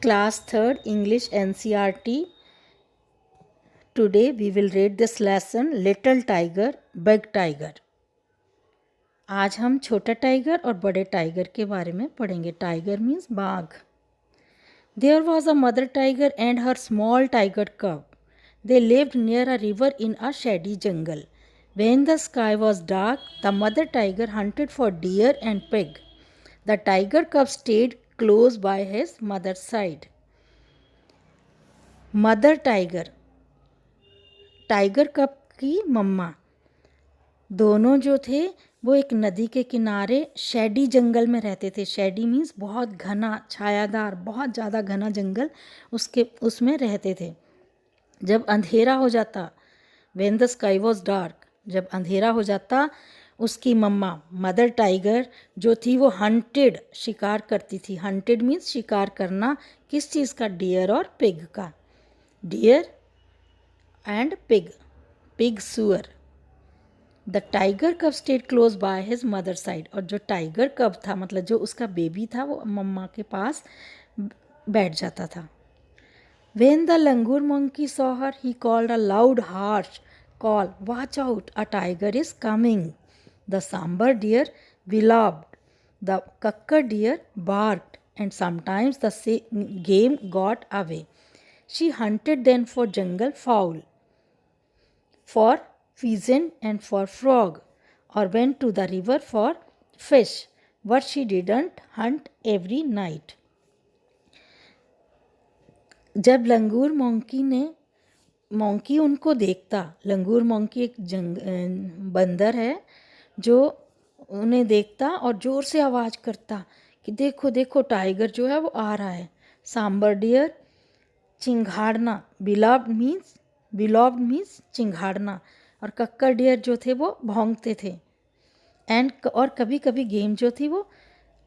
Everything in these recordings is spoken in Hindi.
Class 3rd English NCERT. Today we will read this lesson Little Tiger, Big Tiger. आज हम छोटा टाइगर और बड़े टाइगर के बारे में पढ़ेंगे. टाइगर मीन्स बाघ. There was a mother tiger and her small tiger cub. They lived near a river in a shady jungle. When the sky was dark, the mother tiger hunted for deer and pig. The tiger cub stayed close by his mother's side. Mother tiger, tiger कब की मम्मा, दोनों जो थे वो एक नदी के किनारे शैडी जंगल में रहते थे. शैडी मीन्स बहुत घना, छायादार, बहुत ज़्यादा घना जंगल, उसमें रहते थे. जब अंधेरा हो जाता, when the sky was dark, जब अंधेरा हो जाता, उसकी मम्मा मदर टाइगर जो थी वो हंटेड, शिकार करती थी. हंटेड मीन्स शिकार करना. किस चीज़ का? डियर और पिग का. डियर एंड पिग, पिग सुअर. The tiger cub stayed close by his mother side, और जो टाइगर कब था, मतलब जो उसका बेबी था, वो मम्मा के पास बैठ जाता था. When the langur monkey saw her, he called a loud, harsh call. Watch out, a tiger is coming. The sambar deer wallowed. The kakkar deer barked, and sometimes the game got away. She hunted then for jungle fowl, for pheasant and for frog, or went to the river for fish. But she didn't hunt every night. जब लंगूर मोंकी उनको देखता, लंगूर मोंकी एक बंदर है जो उन्हें देखता और ज़ोर से आवाज़ करता कि देखो देखो टाइगर जो है वो आ रहा है. सांबर डियर चिंघाड़ना, बिलॉव्ड मीन्स चिंघाड़ना, और कक्कर डियर जो थे वो भौंकते थे. एंड और कभी कभी गेम जो थी वो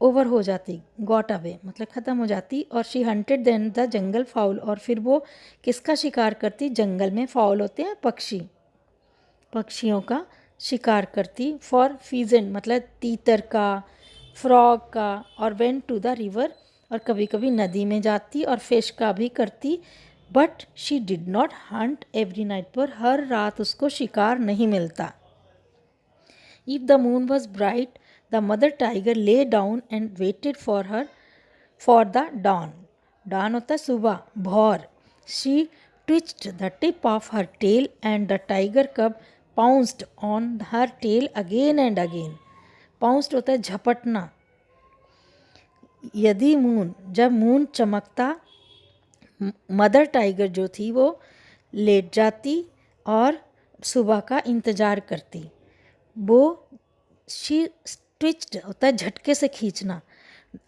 ओवर हो जाती, गॉट अवे मतलब ख़त्म हो जाती. और she hunted then the jungle fowl, और फिर वो किसका शिकार करती? जंगल में फाउल होते हैं पक्षी, पक्षियों का शिकार करती. फॉर फीजेंट मतलब तीतर का, फ्रॉग का, और वेंट टू द रिवर, और कभी कभी नदी में जाती, और फिश का भी करती. But she did not Hunt every night, पर हर रात उसको शिकार नहीं मिलता. If the moon was bright, the mother tiger lay down and waited for the dawn. Dawn होता है सुबह, भोर. She twitched the tip of her tail and the tiger cub pounced on her tail again and again. Pounced होता है झपटना. जब मून चमकता, मदर टाइगर जो थी वो लेट जाती और सुबह का इंतज़ार करती. वो शी ट्विच्ड होता है झटके से खींचना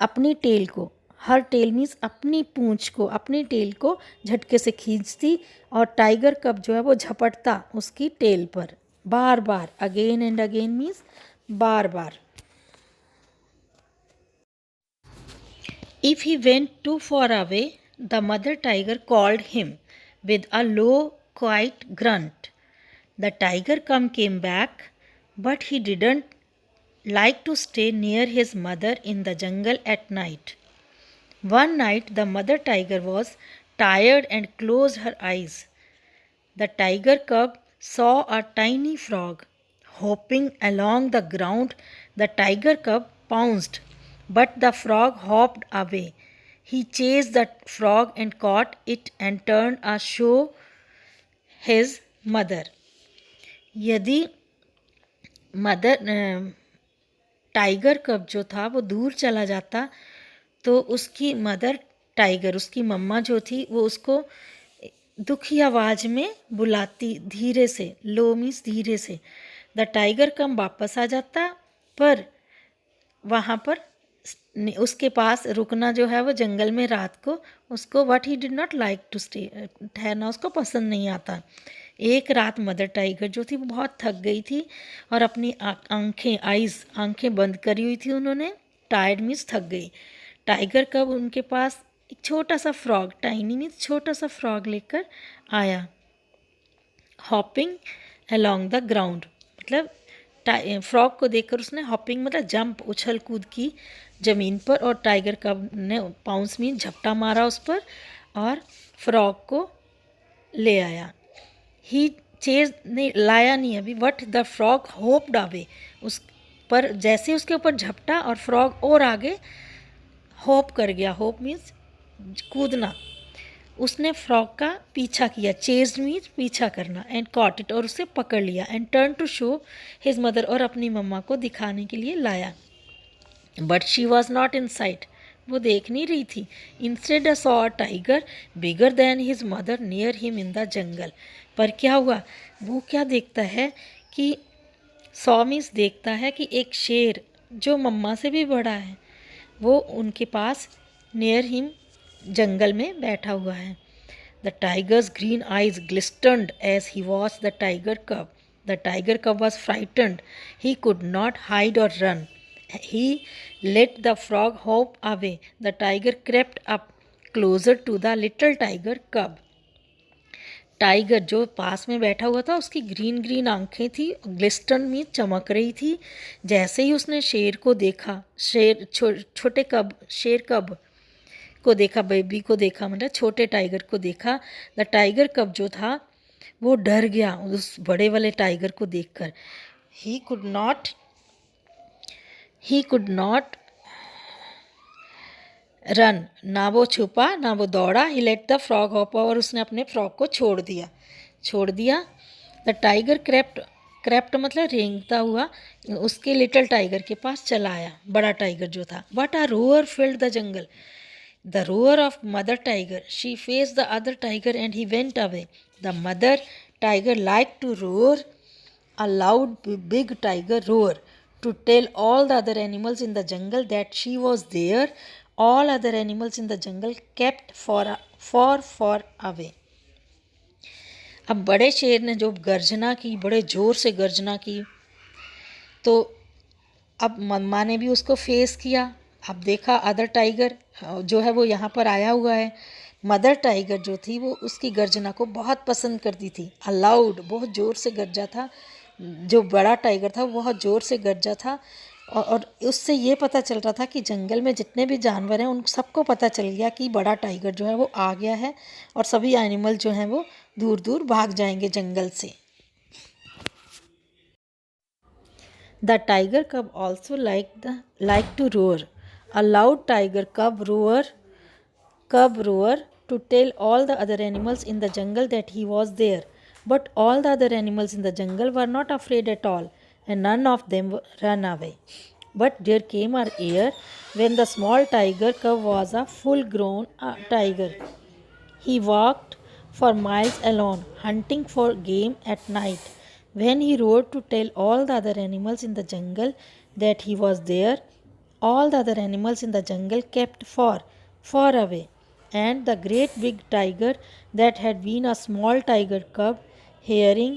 अपनी टेल को. हर टेल मीन्स अपनी पूंछ को, अपनी टेल को झटके से खींचती, और टाइगर कब जो है वो झपटता उसकी टेल पर बार बार. अगेन एंड अगेन मीन्स बार बार. If he went too far away, the mother tiger called him with a low quiet grunt. The tiger cub came back, but he didn't like to stay near his mother in the jungle at night. One night the mother tiger was tired and closed her eyes. The tiger cub saw a tiny frog hopping along the ground. The tiger cub pounced, but the frog hopped away. He chased the frog and caught it and turned to show his mother. यदि टाइगर कब जो था वो दूर चला जाता, तो उसकी मदर टाइगर, उसकी मम्मा जो थी, वो उसको दुखी आवाज़ में बुलाती धीरे से. लो मीन्स धीरे से. द टाइगर कब वापस आ जाता, पर वहाँ पर उसके पास रुकना जो है वो जंगल में रात को उसको what he did not like to stay, ठहरना उसको पसंद नहीं आता. एक रात मदर टाइगर जो थी वो बहुत थक गई थी और अपनी आंखें बंद करी हुई थी उन्होंने. टायर्ड मीन्स थक गई. टाइगर कब उनके पास एक छोटा सा फ्रॉग, टाइनी मीन्स छोटा सा फ्रॉग लेकर आया. हॉपिंग अलोंग द ग्राउंड मतलब फ्रॉग को देखकर उसने हॉपिंग मतलब जंप, उछल कूद की. ज़मीन पर और टाइगर कब ने पाउंस मीन झपटा मारा उस पर और फ्रॉग को ले आया। ही चेज नहीं लाया नहीं अभी, but the frog hoped away, उस पर जैसे उसके ऊपर झपटा और फ्रॉग और आगे होप कर गया। होप मीन्स कूदना। उसने फ्रॉग का पीछा किया, चेज मीन्स पीछा करना, एंड कॉट इट और उसे पकड़ लिया, and turn to show his mother और अपनी मम्मा को दिखाने के लिए लाया। But she was not in sight, वो देख नहीं रही थी। Instead a saw tiger bigger than his mother near him in the jungle. पर क्या हुआ, वो क्या देखता है कि सॉ मीन्स देखता है कि एक शेर जो मम्मा से भी बड़ा है वो उनके पास नियर हिम जंगल में बैठा हुआ है। The tiger's green eyes glistened as he watch the tiger cub. The tiger cub was frightened, he could not hide और run, he let the frog hop away. The tiger crept up closer to the little tiger cub. Tiger जो पास में बैठा हुआ था उसकी ग्रीन ग्रीन आंखें थी, ग्लिस्टन में चमक रही थी। जैसे ही उसने शेर को देखा, शेर छोटे कब, शेर कब को देखा, बेबी को देखा, मतलब छोटे टाइगर को देखा। द टाइगर कब जो था वो डर गया उस बड़े वाले टाइगर को देखकर। ही कुड नॉट रन, ना वो छुपा ना वो दौड़ा। ही लेट द फ्रॉग हॉप, और उसने अपने फ्रॉग को छोड़ दिया। द टाइगर क्रेप्ट मतलब रेंगता हुआ उसके लिटिल टाइगर के पास चला आया, बड़ा टाइगर जो था। But a roar filled the jungle, the roar of mother tiger, she faced the other tiger and he went away. The mother tiger like to roar a loud big tiger roar to tell all the other animals in the jungle that she was there. All other animals in the jungle kept far away. अब बड़े शेर ने जो गर्जना की, बड़े ज़ोर से गर्जना की, तो अब मम्मा ने भी उसको फेस किया। अब देखा अदर टाइगर जो है वो यहाँ पर आया हुआ है। मदर टाइगर जो थी वो उसकी गर्जना को बहुत पसंद करती थी। अलाउड बहुत ज़ोर से गरजा था, जो बड़ा टाइगर था वो बहुत ज़ोर से गरजा था। और उससे ये पता चल रहा था कि जंगल में जितने भी जानवर हैं उन सबको पता चल गया कि बड़ा टाइगर जो है वो आ गया है, और सभी एनिमल जो हैं वो दूर दूर भाग जाएंगे जंगल से। The tiger cub also liked to roar. A loud tiger cub roar to tell all the other animals in the jungle that he was there. But all the other animals in the jungle were not afraid at all, and none of them ran away. But there came a year when the small tiger cub was a full-grown tiger. He walked for miles alone, hunting for game at night. When he roared to tell all the other animals in the jungle that he was there, all the other animals in the jungle kept far away. And the great big tiger that had been a small tiger cub, hearing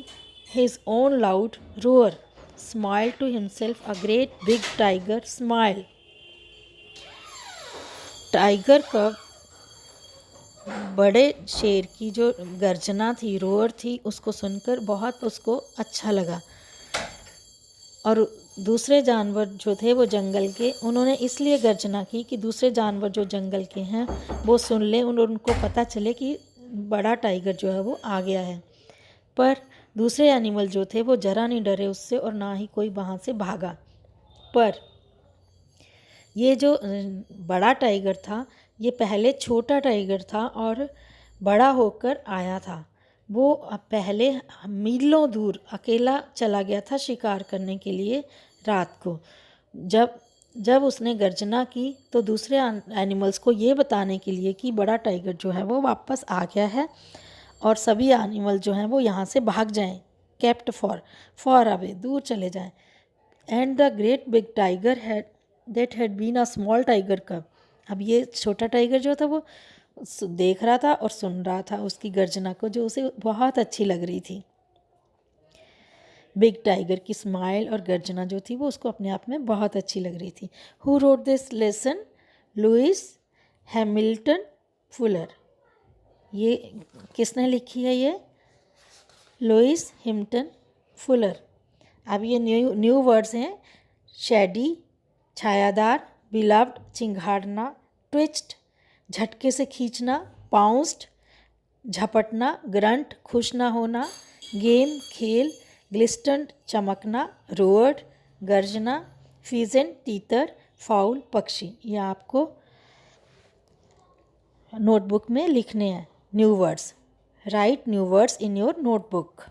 his own loud roar, smiled to himself. A great big tiger smile. Tiger कब बड़े शेर की जो गर्जना थी, रोर थी, उसको सुनकर बहुत उसको अच्छा लगा। और दूसरे जानवर जो थे वो जंगल के, उन्होंने इसलिए गर्जना की कि दूसरे जानवर जो जंगल के हैं वो सुन लें, उनको पता चले कि बड़ा टाइगर जो है वो आ गया है। पर दूसरे एनिमल जो थे वो जरा नहीं डरे उससे, और ना ही कोई वहाँ से भागा। पर ये जो बड़ा टाइगर था ये पहले छोटा टाइगर था और बड़ा होकर आया था। वो पहले मीलों दूर अकेला चला गया था शिकार करने के लिए रात को। जब उसने गर्जना की तो दूसरे एनिमल्स को ये बताने के लिए कि बड़ा टाइगर जो है वो वापस आ गया है और सभी एनिमल जो हैं वो यहाँ से भाग जाएं, केप्ट फॉर अवे, दूर चले जाएं। And the great big tiger had been a small tiger cub. अब ये छोटा टाइगर जो था वो देख रहा था और सुन रहा था उसकी गर्जना को, जो उसे बहुत अच्छी लग रही थी। बिग टाइगर की स्माइल और गर्जना जो थी वो उसको अपने आप में बहुत अच्छी लग रही थी। Who wrote this lesson? Lewis Hamilton Fuller. ये किसने लिखी है? ये लुइस हिम्टन फुलर। अब ये न्यू वर्ड्स हैं। शेडी छायादार, बिलव्ड चिंघाड़ना, ट्विस्ट झटके से खींचना, पाउंस्ड झपटना, ग्रंट खुश ना होना, गेम खेल, ग्लिस्टेंट चमकना, रोअर्ड गर्जना, फीजेंट तीतर, फाउल पक्षी। ये आपको नोटबुक में लिखने हैं new words. Right new words in your notebook.